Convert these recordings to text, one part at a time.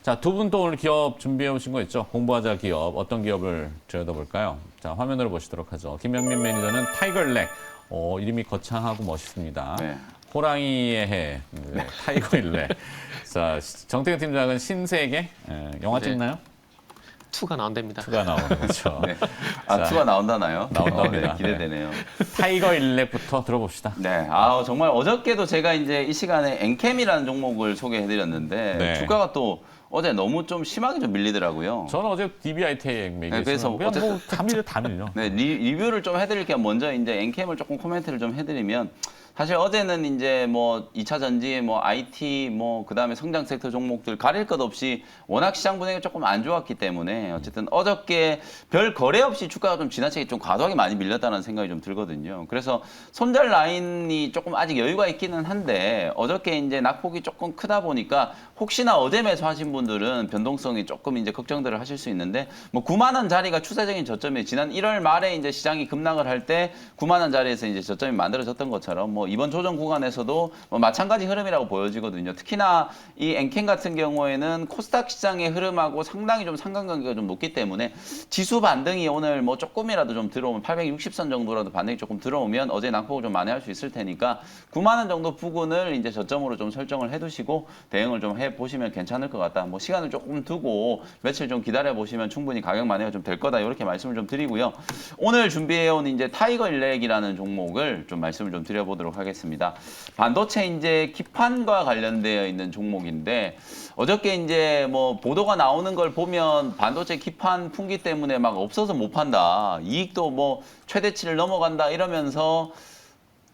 자, 두 분 또 오늘 기업 준비해 오신 거 있죠? 공부하자 기업. 어떤 기업을 들여다볼까요? 자, 화면으로 보시도록 하죠. 김영민 매니저는 타이거일렉. 이름이 거창하고 멋있습니다. 네. 호랑이의 해, 네, 타이거일렉. 자, 정태근 팀장은 신세계. 영화 네. 찍나요? 투가 나온답니다. 투가 나오는 거죠. 네. 아, 투가 나온다나요? 나온답니다. 네, 기대되네요. 타이거일렉부터 들어봅시다. 네. 정말 어저께도 제가 이제 이 시간에 엔캠이라는 종목을 소개해드렸는데 네. 주가가 또 어제 너무 좀 심하게 좀 밀리더라고요. 저는 어제 DBIT에 네, 그래서 그냥 뭐 다 밀려. 네, 리뷰를 좀 해드릴게요. 먼저 이제 엔캠을 조금 코멘트를 좀 해드리면 사실 어제는 이제 뭐 2차 전지, 뭐 IT, 뭐 그다음에 성장 섹터 종목들 가릴 것 없이 워낙 시장 분위기가 조금 안 좋았기 때문에 어쨌든 어저께 별 거래 없이 주가가 좀 지나치게 좀 과도하게 많이 밀렸다는 생각이 좀 들거든요. 그래서 손절 라인이 조금 아직 여유가 있기는 한데 어저께 이제 낙폭이 조금 크다 보니까 혹시나 어제 매수하신 분들은 변동성이 조금 이제 걱정들을 하실 수 있는데 뭐 9만 원 자리가 추세적인 저점이 지난 1월 말에 이제 시장이 급락을 할 때 9만 원 자리에서 이제 저점이 만들어졌던 것처럼 뭐 이번 조정 구간에서도 뭐 마찬가지 흐름이라고 보여지거든요. 특히나 이 엔캠 같은 경우에는 코스닥 시장의 흐름하고 상당히 좀 상관관계가 좀 높기 때문에 지수 반등이 오늘 뭐 조금이라도 좀 들어오면 860선 정도라도 반등이 조금 들어오면 어제 낙폭을 좀 만회할 수 있을 테니까 9만 원 정도 부근을 이제 저점으로 좀 설정을 해두시고 대응을 좀 해보시면 괜찮을 것 같다. 뭐 시간을 조금 두고 며칠 좀 기다려 보시면 충분히 가격 만회가 좀 될 거다. 이렇게 말씀을 좀 드리고요. 오늘 준비해온 이제 타이거일렉이라는 종목을 좀 말씀을 좀 드려보도록 하겠습니다. 반도체 이제 기판과 관련되어 있는 종목인데 어저께 이제 뭐 보도가 나오는 걸 보면 반도체 기판 품귀 때문에 막 없어서 못 판다. 이익도 뭐 최대치를 넘어간다 이러면서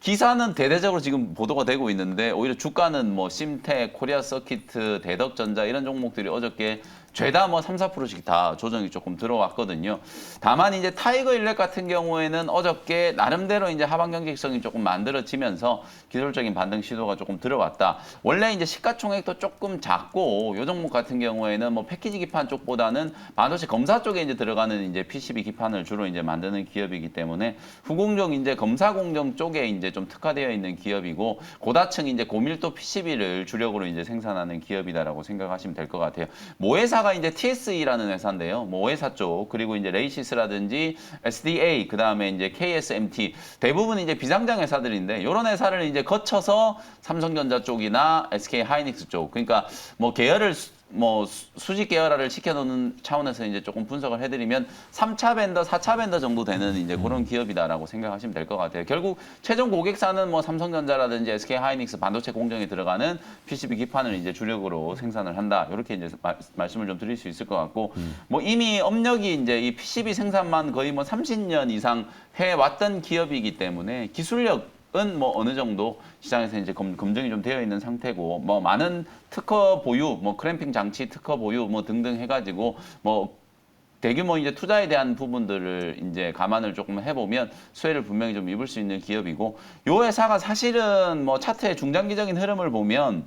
기사는 대대적으로 지금 보도가 되고 있는데 오히려 주가는 뭐 심텍, 코리아 서키트, 대덕전자 이런 종목들이 어저께 죄다 뭐 3, 4%씩 다 조정이 조금 들어왔거든요. 다만 이제 타이거일렉 같은 경우에는 어저께 나름대로 이제 하방 경직성이 조금 만들어지면서 기술적인 반등 시도가 조금 들어왔다. 원래 이제 시가총액도 조금 작고 요 종목 같은 경우에는 뭐 패키지 기판 쪽보다는 반도체 검사 쪽에 이제 들어가는 이제 PCB 기판을 주로 이제 만드는 기업이기 때문에 후공정 이제 검사 공정 쪽에 이제 좀 특화되어 있는 기업이고 고다층 이제 고밀도 PCB를 주력으로 이제 생산하는 기업이다라고 생각하시면 될 것 같아요. 모회사가 이제 TSE라는 회사인데요. 뭐 모회사 쪽 그리고 이제 레이시스라든지 SDA 그다음에 이제 KSMT 대부분 이제 비상장 회사들인데 이런 회사를 이제 거쳐서 삼성전자 쪽이나 SK 하이닉스 쪽 그러니까 뭐 계열을 뭐 수직 계열화를 시켜놓는 차원에서 이제 조금 분석을 해드리면 3차 벤더, 4차 벤더 정도 되는 이제 그런 기업이다라고 생각하시면 될 것 같아요. 결국 최종 고객사는 뭐 삼성전자라든지 SK 하이닉스 반도체 공정에 들어가는 PCB 기판을 이제 주력으로 생산을 한다. 이렇게 이제 말씀을 좀 드릴 수 있을 것 같고 뭐 이미 업력이 이제 이 PCB 생산만 거의 뭐 30년 이상 해왔던 기업이기 때문에 기술력 은 뭐 어느 정도 시장에서 이제 검증이 좀 되어 있는 상태고 뭐 많은 특허 보유, 뭐 크램핑 장치 특허 보유 뭐 등등 해가지고 뭐 대규모 이제 투자에 대한 부분들을 이제 감안을 조금 해보면 수혜를 분명히 좀 입을 수 있는 기업이고 요 회사가 사실은 뭐 차트의 중장기적인 흐름을 보면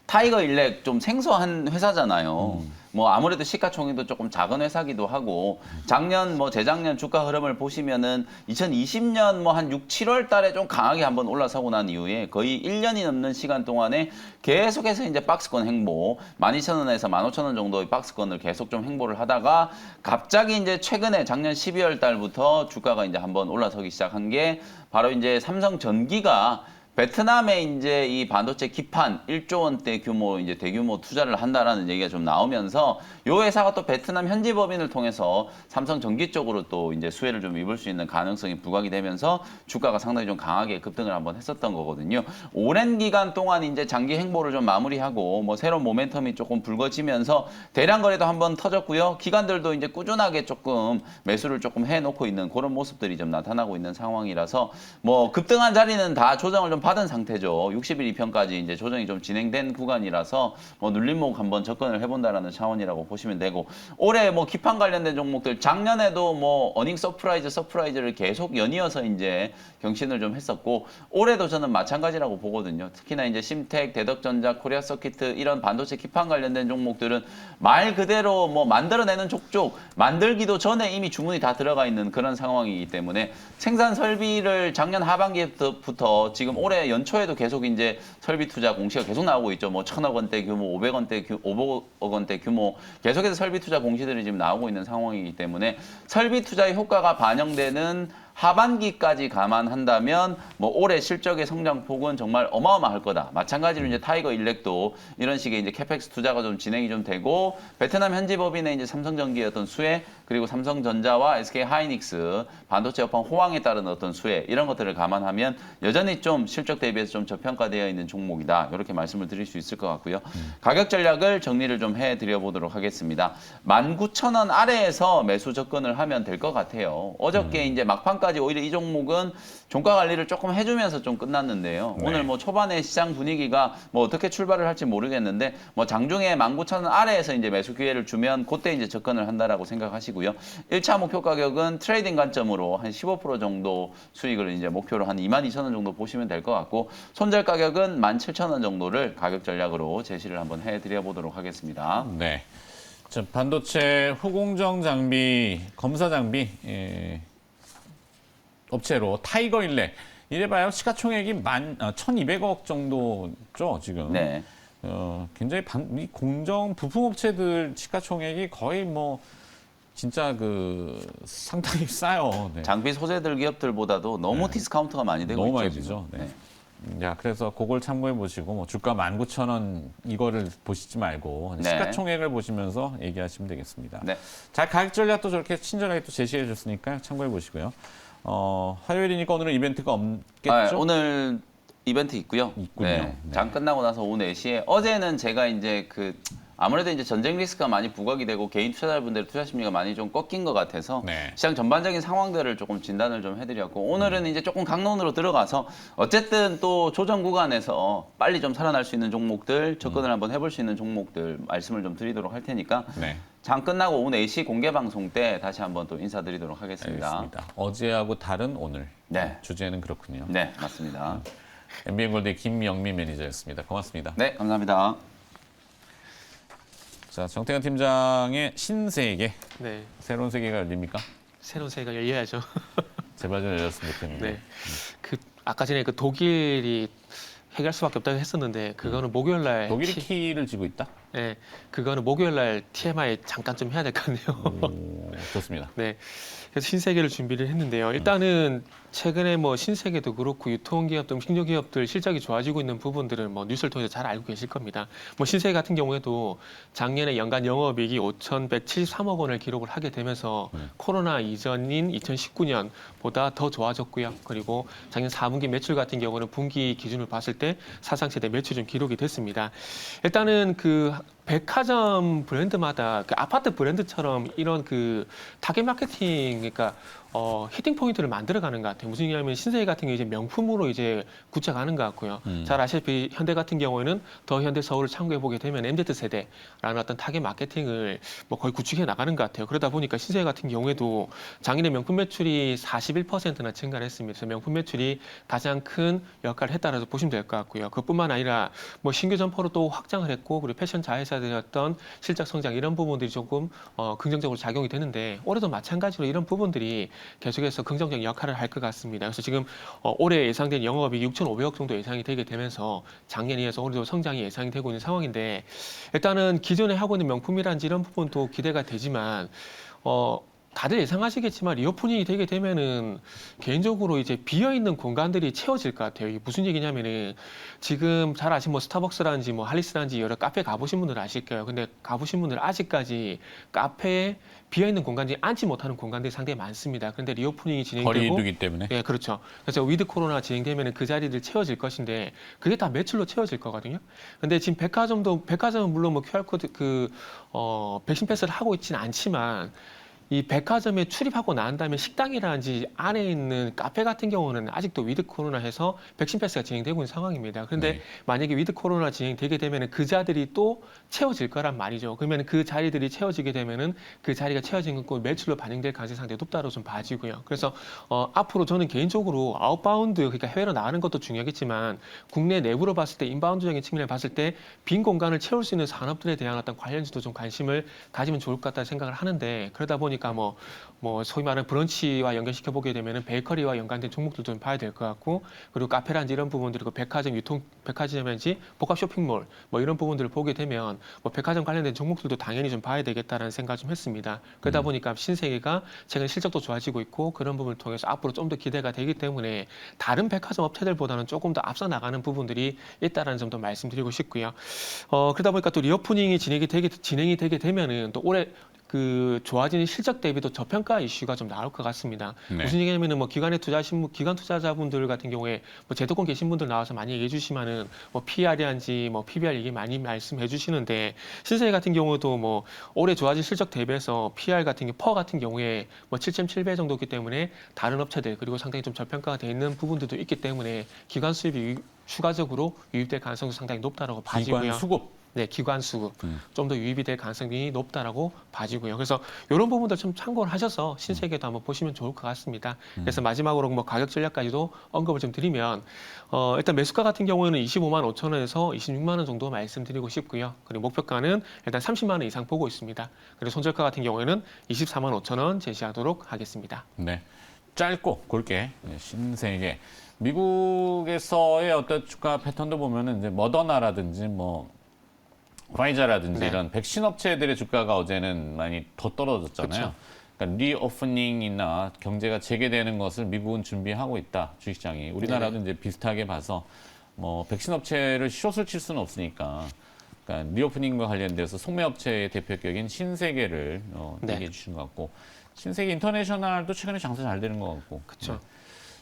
타이거일렉 좀 생소한 회사잖아요. 뭐 아무래도 시가총액도 조금 작은 회사기도 하고 작년 뭐 재작년 주가 흐름을 보시면은 2020년 뭐 한 6, 7월 달에 좀 강하게 한번 올라서고 난 이후에 거의 1년이 넘는 시간 동안에 계속해서 이제 박스권 행보 12,000원에서 15,000원 정도의 박스권을 계속 좀 행보를 하다가 갑자기 이제 최근에 작년 12월 달부터 주가가 이제 한번 올라서기 시작한 게 바로 이제 삼성전기가 베트남에 이제 이 반도체 기판 1조 원대 규모 이제 대규모 투자를 한다라는 얘기가 좀 나오면서 요 회사가 또 베트남 현지 법인을 통해서 삼성 전기 쪽으로 또 이제 수혜를 좀 입을 수 있는 가능성이 부각이 되면서 주가가 상당히 좀 강하게 급등을 한번 했었던 거거든요. 오랜 기간 동안 이제 장기 행보를 좀 마무리하고 뭐 새로운 모멘텀이 조금 불거지면서 대량 거래도 한번 터졌고요. 기관들도 이제 꾸준하게 조금 매수를 조금 해놓고 있는 그런 모습들이 좀 나타나고 있는 상황이라서 뭐 급등한 자리는 다 조정을 좀 받은 상태죠. 60일 2편까지 이제 조정이 좀 진행된 구간이라서 뭐 눌림목 한번 접근을 해본다라는 차원이라고 보시면 되고 올해 뭐 기판 관련된 종목들 작년에도 뭐 어닝 서프라이즈를 계속 연이어서 이제 경신을 좀 했었고 올해도 저는 마찬가지라고 보거든요. 특히나 이제 심텍, 대덕전자, 코리아 서키트 이런 반도체 기판 관련된 종목들은 말 그대로 뭐 만들어내는 족족 만들기도 전에 이미 주문이 다 들어가 있는 그런 상황이기 때문에 생산 설비를 작년 하반기부터 지금 올해 올해 연초에도 계속 이제 설비 투자 공시가 계속 나오고 있죠. 뭐 1,000억 원대 규모, 500억 원대 규모 계속해서 설비 투자 공시들이 지금 나오고 있는 상황이기 때문에 설비 투자의 효과가 반영되는 하반기까지 감안한다면 뭐 올해 실적의 성장폭은 정말 어마어마할 거다. 마찬가지로 이제 타이거 일렉도 이런 식의 이제 캐펙스 투자가 좀 진행이 좀 되고 베트남 현지 법인의 이제 삼성전기의 어떤 수혜 그리고 삼성전자와 SK 하이닉스 반도체 업황 호황에 따른 어떤 수혜 이런 것들을 감안하면 여전히 좀 실적 대비해서 좀 저평가되어 있는 종목이다. 이렇게 말씀을 드릴 수 있을 것 같고요. 가격 전략을 정리를 좀 해드려 보도록 하겠습니다. 19,000원 아래에서 매수 접근을 하면 될 것 같아요. 어저께 이제 막판까지 오히려 이 종목은 종가 관리를 조금 해주면서 좀 끝났는데요. 네. 오늘 뭐 초반에 시장 분위기가 뭐 어떻게 출발을 할지 모르겠는데 뭐 장중에 19,000원 아래에서 이제 매수 기회를 주면 그때 이제 접근을 한다라고 생각하시고요. 1차 목표 가격은 트레이딩 관점으로 한 15% 정도 수익을 이제 목표로 한 22,000원 정도 보시면 될 것 같고 손절 가격은 17,000원 정도를 가격 전략으로 제시를 한번 해드려 보도록 하겠습니다. 네. 자, 반도체 후공정 장비, 검사 장비 업체로 타이거 일렉. 이래봐요 시가총액이 1,200억 정도죠 지금. 네. 굉장히 이 공정 부품 업체들 시가총액이 거의 뭐 진짜 그 상당히 싸요. 네. 장비 소재들 기업들보다도 너무 디스카운트가 많이 되고 너무 있죠. 많이 지금. 되죠. 네. 자, 그래서 그걸 참고해 보시고 뭐 주가 19,000원 이거를 보시지 말고 네. 시가총액을 보시면서 얘기하시면 되겠습니다. 네. 자, 가격 전략도 저렇게 친절하게 또 제시해 줬으니까 참고해 보시고요. 화요일이니까 오늘은 이벤트가 없겠죠? 오늘 이벤트 있고요. 있군요. 네. 네. 장 끝나고 나서 오후 4시에 어제는 제가 이제 아무래도 이제 전쟁 리스크가 많이 부각이 되고 개인 투자자분들의 투자 심리가 많이 좀 꺾인 것 같아서 네. 시장 전반적인 상황들을 조금 진단을 좀 해드렸고 오늘은 이제 조금 강론으로 들어가서 어쨌든 또 조정 구간에서 빨리 좀 살아날 수 있는 종목들 접근을 한번 해볼 수 있는 종목들 말씀을 좀 드리도록 할 테니까 네. 장 끝나고 오후 4시 공개 방송 때 다시 한번 또 인사드리도록 하겠습니다. 알겠습니다. 어제하고 다른 오늘. 네. 주제는 그렇군요. 네, 맞습니다. MBN골드의 김영민 매니저였습니다. 고맙습니다. 네, 감사합니다. 자, 정태현 팀장의 신세계. 네. 새로운 세계가 열립니까? 새로운 세계가 열려야죠. 제발 좀 열렸으면 좋겠는데. 네. 아까 전에 해결할 수밖에 없다고 했었는데 그거는 목요일 날 독일이 키를 쥐고 있다? 네. 그거는 목요일 날 TMI 잠깐 좀 해야 될 것 같네요. 오, 좋습니다. 네. 그래서 신세계를 준비를 했는데요. 일단은 최근에 뭐 신세계도 그렇고 유통기업 등 신조기업들 실적이 좋아지고 있는 부분들은 뭐 뉴스를 통해서 잘 알고 계실 겁니다. 뭐 신세계 같은 경우에도 작년에 연간 영업이익이 5,173억 원을 기록을 하게 되면서 코로나 이전인 2019년보다 더 좋아졌고요. 그리고 작년 4분기 매출 같은 경우는 분기 기준으로 봤을 때 사상 최대 매출 좀 기록이 됐습니다. 일단은 백화점 브랜드마다 아파트 브랜드처럼 이런 타겟 마케팅, 그러니까 히팅 포인트를 만들어가는 것 같아요. 무슨 얘기냐면 신세계 같은 경우 이제 명품으로 이제 굳혀가는 것 같고요. 잘 아시다시피 현대 같은 경우에는 더 현대 서울을 참고해 보게 되면 MZ 세대라는 어떤 타겟 마케팅을 뭐 거의 구축해 나가는 것 같아요. 그러다 보니까 신세계 같은 경우에도 작년에 명품 매출이 41%나 증가를 했습니다. 그래서 명품 매출이 가장 큰 역할을 했다라고 보시면 될 것 같고요. 그뿐만 아니라 뭐 신규 점포로 또 확장을 했고 그리고 패션 자회사들이었던 실적 성장 이런 부분들이 조금 긍정적으로 작용이 되는데 올해도 마찬가지로 이런 부분들이 계속해서 긍정적인 역할을 할 것 같습니다. 그래서 지금 올해 예상된 영업이익이 6,500억 정도 예상이 되게 되면서 작년에 이어서 올해도 성장이 예상이 되고 있는 상황인데 일단은 기존에 하고 있는 명품이란지 이런 부분도 기대가 되지만 다들 예상하시겠지만 리오프닝이 되게 되면은 개인적으로 이제 비어있는 공간들이 채워질 것 같아요. 이게 무슨 얘기냐면은 지금 잘 아시는 뭐 스타벅스라든지 뭐 할리스라든지 여러 카페 가보신 분들 아실 거예요. 근데 가보신 분들 아직까지 카페에 비어있는 공간들이 앉지 못하는 공간들이 상당히 많습니다. 그런데 리오프닝이 진행되고 거리두기 때문에. 네, 그렇죠. 그래서 위드 코로나 진행되면 그 자리들 채워질 것인데 그게 다 매출로 채워질 거거든요. 근데 지금 백화점은 물론 뭐 QR코드 백신 패스를 하고 있지는 않지만 이 백화점에 출입하고 난 다음에 식당이라든지 안에 있는 카페 같은 경우는 아직도 위드 코로나 해서 백신 패스가 진행되고 있는 상황입니다. 그런데 네. 만약에 위드 코로나 진행되게 되면 그 자들이 또 채워질 거란 말이죠. 그러면 그 자리들이 채워지게 되면은 그 자리가 채워진 건 매출로 반영될 가능성이 상당히 높다고 좀 봐지고요. 그래서 앞으로 저는 개인적으로 아웃바운드, 그러니까 해외로 나가는 것도 중요하겠지만 국내 내부로 봤을 때 인바운드적인 측면을 봤을 때 빈 공간을 채울 수 있는 산업들에 대한 어떤 관련주도 좀 관심을 가지면 좋을 것 같다는 생각을 하는데 그러다 보니 보니까 뭐 소위 말하는 브런치와 연결시켜 보게 되면은 베이커리와 연관된 종목들도 좀 봐야 될 것 같고, 그리고 카페라든지 이런 부분들, 그 백화점 백화점이라든지 복합 쇼핑몰 뭐 이런 부분들을 보게 되면 뭐 백화점 관련된 종목들도 당연히 좀 봐야 되겠다라는 생각을 좀 했습니다. 그러다 보니까 신세계가 최근 실적도 좋아지고 있고 그런 부분을 통해서 앞으로 좀 더 기대가 되기 때문에 다른 백화점 업체들보다는 조금 더 앞서 나가는 부분들이 있다라는 점도 말씀드리고 싶고요. 그러다 보니까 또 리오프닝이 진행이 되게 되면은 또 올해 그 좋아지는 실적 대비도 저평가 이슈가 좀 나올 것 같습니다. 네. 무슨 얘기냐면은 뭐 기관 투자자분들 같은 경우에 뭐 제도권 계신 분들 나와서 많이 얘기해 주시면은 뭐 PR이란지 뭐 PBR 얘기 많이 말씀해 주시는데, 신세계 같은 경우도 뭐 올해 좋아진 실적 대비해서 PR 같은 경우 퍼 같은 경우에 뭐 7.7배 정도이기 때문에 다른 업체들 그리고 상당히 좀 저평가가 돼 있는 부분들도 있기 때문에 기관 수입이 추가적으로 유입될 가능성도 상당히 높다라고 봐지고요. 기관 수급. 네, 기관 수급 좀 더 유입이 될 가능성이 높다라고 봐지고요. 그래서 이런 부분들 좀 참고를 하셔서 신세계도 한번 보시면 좋을 것 같습니다. 그래서 마지막으로 뭐 가격 전략까지도 언급을 좀 드리면 일단 매수가 같은 경우에는 25만 5천 원에서 26만 원 정도 말씀드리고 싶고요. 그리고 목표가는 일단 30만 원 이상 보고 있습니다. 그리고 손절가 같은 경우에는 24만 5천 원 제시하도록 하겠습니다. 네. 짧고 굵게 신세계. 미국에서의 어떤 주가 패턴도 보면은 이제 머더나라든지 뭐 화이자라든지 네. 이런 백신 업체들의 주가가 어제는 많이 더 떨어졌잖아요. 그쵸. 그러니까 리오프닝이나 경제가 재개되는 것을 미국은 준비하고 있다, 주식시장이. 우리나라도 이제 비슷하게 봐서 뭐 백신 업체를 숏을 칠 수는 없으니까. 그러니까 리오프닝과 관련돼서 속매업체의 대표격인 신세계를 네. 얘기해 주신 것 같고, 신세계 인터내셔널도 최근에 장사 잘 되는 것 같고. 그렇죠.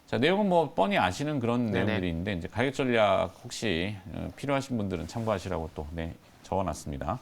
자, 내용은 뭐 뻔히 아시는 그런 네네. 내용들이 있는데 이제 가격 전략 혹시 필요하신 분들은 참고하시라고 또 적어놨습니다.